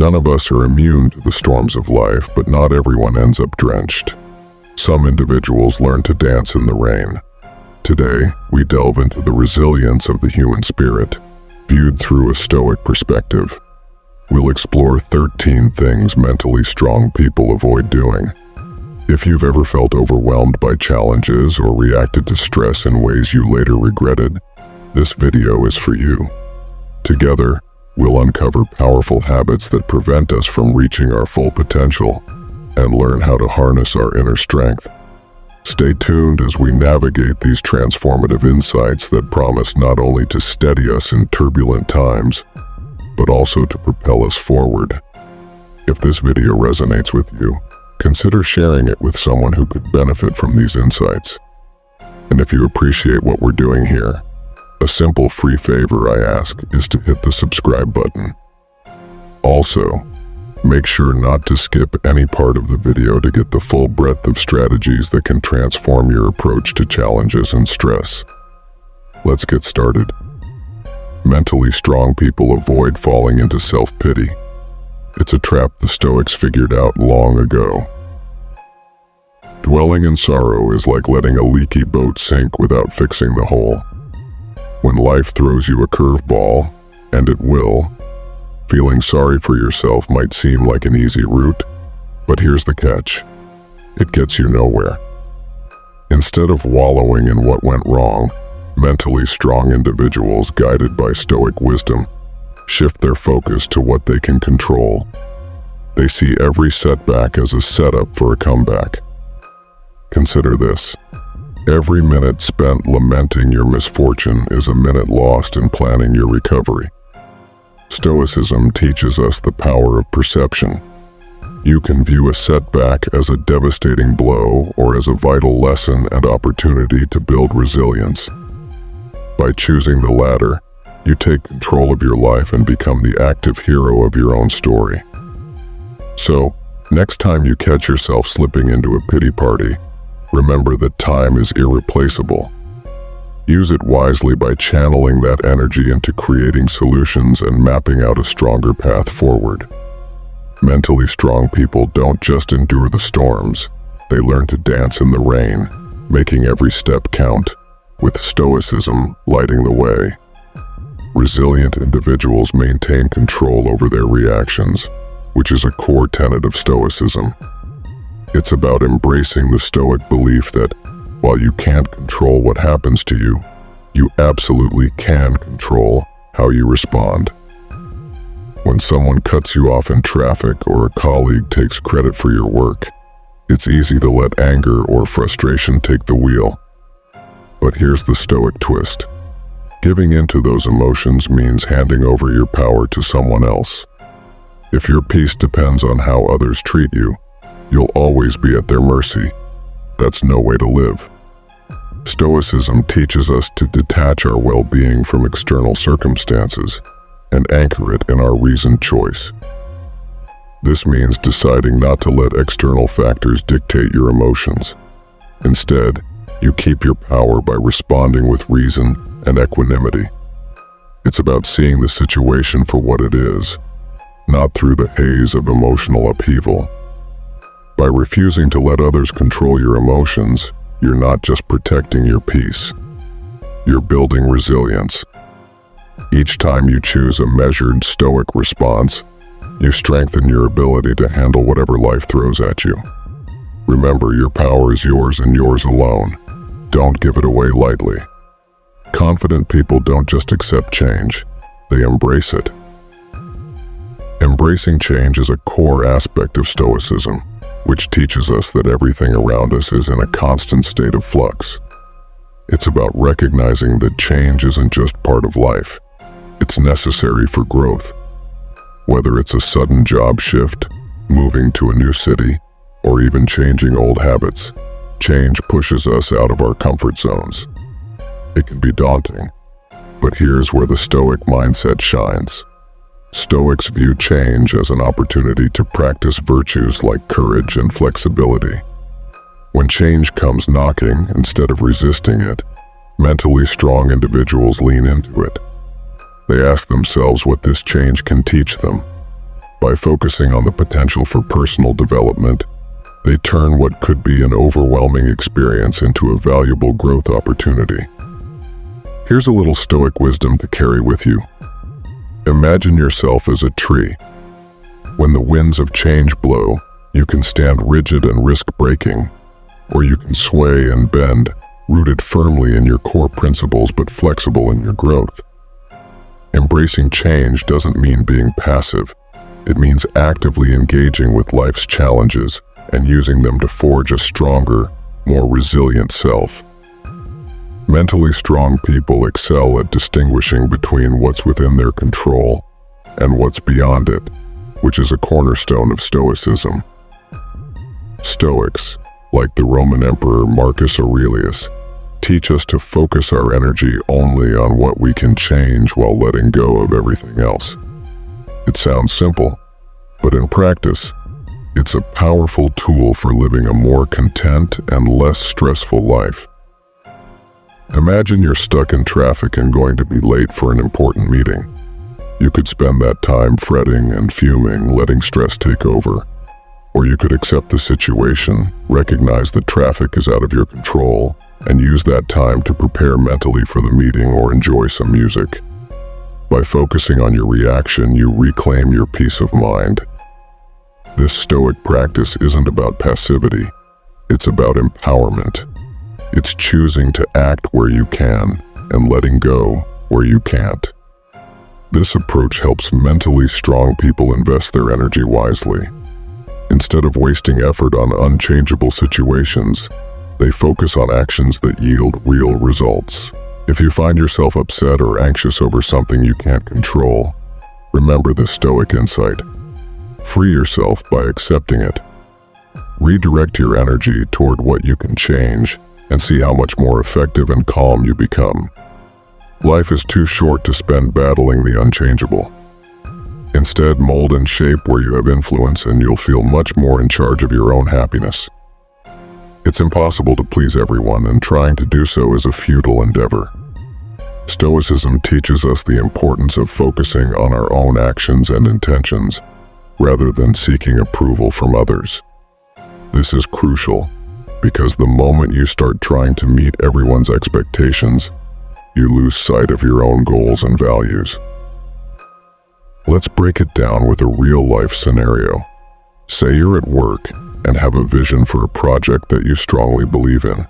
None of us are immune to the storms of life, but not everyone ends up drenched. Some individuals learn to dance in the rain. Today, we delve into the resilience of the human spirit, viewed through a Stoic perspective. We'll explore 13 things mentally strong people avoid doing. If you've ever felt overwhelmed by challenges or reacted to stress in ways you later regretted, this video is for you. Together, we'll uncover powerful habits that prevent us from reaching our full potential and learn how to harness our inner strength. Stay tuned as we navigate these transformative insights that promise not only to steady us in turbulent times, but also to propel us forward. If this video resonates with you, consider sharing it with someone who could benefit from these insights. And if you appreciate what we're doing here, a simple free favor I ask is to hit the subscribe button. Also, make sure not to skip any part of the video to get the full breadth of strategies that can transform your approach to challenges and stress. Let's get started. Mentally strong people avoid falling into self-pity. It's a trap the Stoics figured out long ago. Dwelling in sorrow is like letting a leaky boat sink without fixing the hole. When life throws you a curveball, and it will, feeling sorry for yourself might seem like an easy route, but here's the catch. It gets you nowhere. Instead of wallowing in what went wrong, mentally strong individuals guided by Stoic wisdom shift their focus to what they can control. They see every setback as a setup for a comeback. Consider this. Every minute spent lamenting your misfortune is a minute lost in planning your recovery. Stoicism teaches us the power of perception. You can view a setback as a devastating blow or as a vital lesson and opportunity to build resilience. By choosing the latter, you take control of your life and become the active hero of your own story. So, next time you catch yourself slipping into a pity party, remember that time is irreplaceable. Use it wisely by channeling that energy into creating solutions and mapping out a stronger path forward. Mentally strong people don't just endure the storms, they learn to dance in the rain, making every step count, with Stoicism lighting the way. Resilient individuals maintain control over their reactions, which is a core tenet of Stoicism. It's about embracing the Stoic belief that, while you can't control what happens to you, you absolutely can control how you respond. When someone cuts you off in traffic or a colleague takes credit for your work, it's easy to let anger or frustration take the wheel. But here's the Stoic twist. Giving in to those emotions means handing over your power to someone else. If your peace depends on how others treat you, you'll always be at their mercy. That's no way to live. Stoicism teaches us to detach our well-being from external circumstances and anchor it in our reasoned choice. This means deciding not to let external factors dictate your emotions. Instead, you keep your power by responding with reason and equanimity. It's about seeing the situation for what it is, not through the haze of emotional upheaval. By refusing to let others control your emotions, you're not just protecting your peace. You're building resilience. Each time you choose a measured, Stoic response, you strengthen your ability to handle whatever life throws at you. Remember, your power is yours and yours alone. Don't give it away lightly. Confident people don't just accept change, they embrace it. Embracing change is a core aspect of Stoicism, which teaches us that everything around us is in a constant state of flux. It's about recognizing that change isn't just part of life, it's necessary for growth. Whether it's a sudden job shift, moving to a new city, or even changing old habits, change pushes us out of our comfort zones. It can be daunting, but here's where the Stoic mindset shines. Stoics view change as an opportunity to practice virtues like courage and flexibility. When change comes knocking instead of resisting it, mentally strong individuals lean into it. They ask themselves what this change can teach them. By focusing on the potential for personal development, they turn what could be an overwhelming experience into a valuable growth opportunity. Here's a little Stoic wisdom to carry with you. Imagine yourself as a tree. When the winds of change blow, you can stand rigid and risk breaking, or you can sway and bend, rooted firmly in your core principles but flexible in your growth. Embracing change doesn't mean being passive. It means actively engaging with life's challenges and using them to forge a stronger, more resilient self. Mentally strong people excel at distinguishing between what's within their control and what's beyond it, which is a cornerstone of Stoicism. Stoics, like the Roman Emperor Marcus Aurelius, teach us to focus our energy only on what we can change while letting go of everything else. It sounds simple, but in practice, it's a powerful tool for living a more content and less stressful life. Imagine you're stuck in traffic and going to be late for an important meeting. You could spend that time fretting and fuming, letting stress take over. Or you could accept the situation, recognize that traffic is out of your control, and use that time to prepare mentally for the meeting or enjoy some music. By focusing on your reaction, you reclaim your peace of mind. This Stoic practice isn't about passivity, it's about empowerment. It's choosing to act where you can and letting go where you can't. This approach helps mentally strong people invest their energy wisely. Instead of wasting effort on unchangeable situations, they focus on actions that yield real results. If you find yourself upset or anxious over something you can't control, remember this Stoic insight. Free yourself by accepting it. Redirect your energy toward what you can change and see how much more effective and calm you become. Life is too short to spend battling the unchangeable. Instead, mold and shape where you have influence and you'll feel much more in charge of your own happiness. It's impossible to please everyone, and trying to do so is a futile endeavor. Stoicism teaches us the importance of focusing on our own actions and intentions, rather than seeking approval from others. This is crucial, because the moment you start trying to meet everyone's expectations, you lose sight of your own goals and values. Let's break it down with a real-life scenario. Say you're at work and have a vision for a project that you strongly believe in.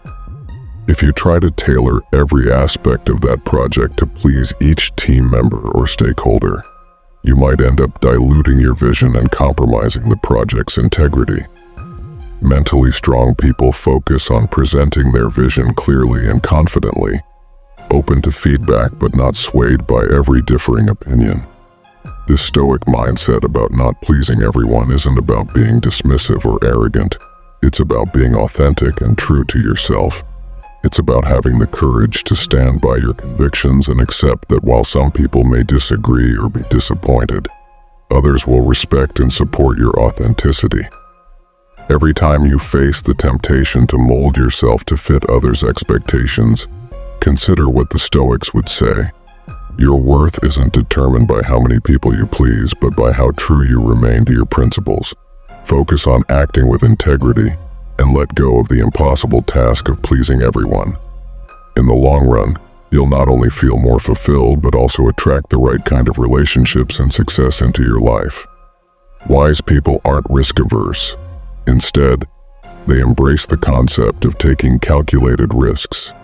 If you try to tailor every aspect of that project to please each team member or stakeholder, you might end up diluting your vision and compromising the project's integrity. Mentally strong people focus on presenting their vision clearly and confidently, open to feedback but not swayed by every differing opinion. This Stoic mindset about not pleasing everyone isn't about being dismissive or arrogant. It's about being authentic and true to yourself. It's about having the courage to stand by your convictions and accept that while some people may disagree or be disappointed, others will respect and support your authenticity. Every time you face the temptation to mold yourself to fit others' expectations, consider what the Stoics would say. Your worth isn't determined by how many people you please, but by how true you remain to your principles. Focus on acting with integrity and let go of the impossible task of pleasing everyone. In the long run, you'll not only feel more fulfilled, but also attract the right kind of relationships and success into your life. Wise people aren't risk-averse. Instead, they embrace the concept of taking calculated risks.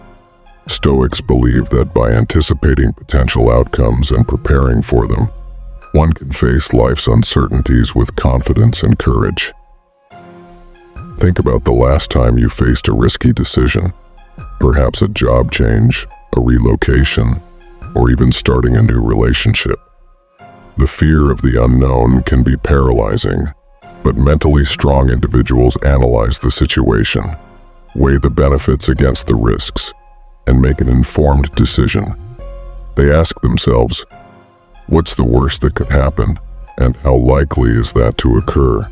Stoics believe that by anticipating potential outcomes and preparing for them, one can face life's uncertainties with confidence and courage. Think about the last time you faced a risky decision, perhaps a job change, a relocation, or even starting a new relationship. The fear of the unknown can be paralyzing, but mentally strong individuals analyze the situation, weigh the benefits against the risks, and make an informed decision. They ask themselves, what's the worst that could happen, and how likely is that to occur?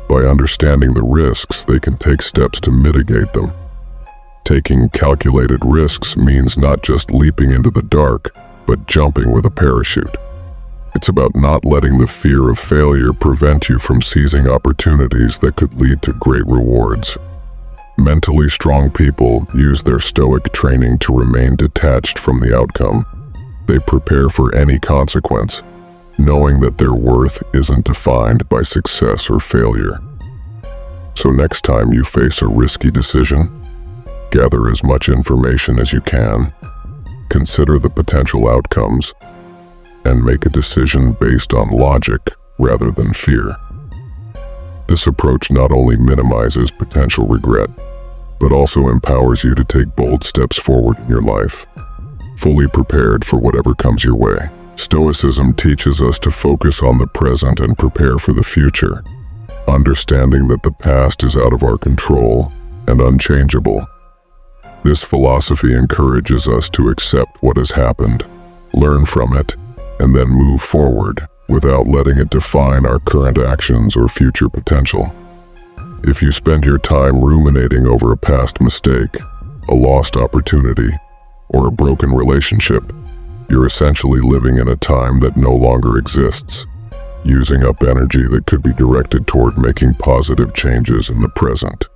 By understanding the risks, they can take steps to mitigate them. Taking calculated risks means not just leaping into the dark, but jumping with a parachute. It's about not letting the fear of failure prevent you from seizing opportunities that could lead to great rewards. Mentally strong people use their Stoic training to remain detached from the outcome. They prepare for any consequence, knowing that their worth isn't defined by success or failure. So next time you face a risky decision, gather as much information as you can, consider the potential outcomes, and make a decision based on logic rather than fear. This approach not only minimizes potential regret, but also empowers you to take bold steps forward in your life, fully prepared for whatever comes your way. Stoicism teaches us to focus on the present and prepare for the future, understanding that the past is out of our control and unchangeable. This philosophy encourages us to accept what has happened, learn from it, and then move forward without letting it define our current actions or future potential. If you spend your time ruminating over a past mistake, a lost opportunity, or a broken relationship, you're essentially living in a time that no longer exists, using up energy that could be directed toward making positive changes in the present.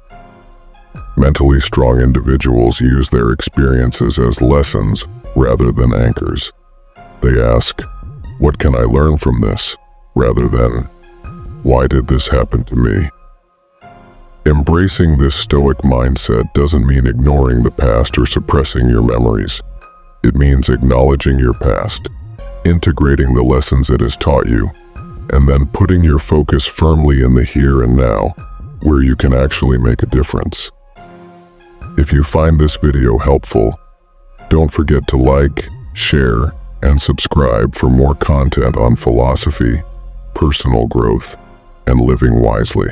Mentally strong individuals use their experiences as lessons rather than anchors. They ask, "What can I learn from this?" rather than, "Why did this happen to me?" Embracing this Stoic mindset doesn't mean ignoring the past or suppressing your memories. It means acknowledging your past, integrating the lessons it has taught you, and then putting your focus firmly in the here and now, where you can actually make a difference. If you find this video helpful, don't forget to like, share, and subscribe for more content on philosophy, personal growth, and living wisely.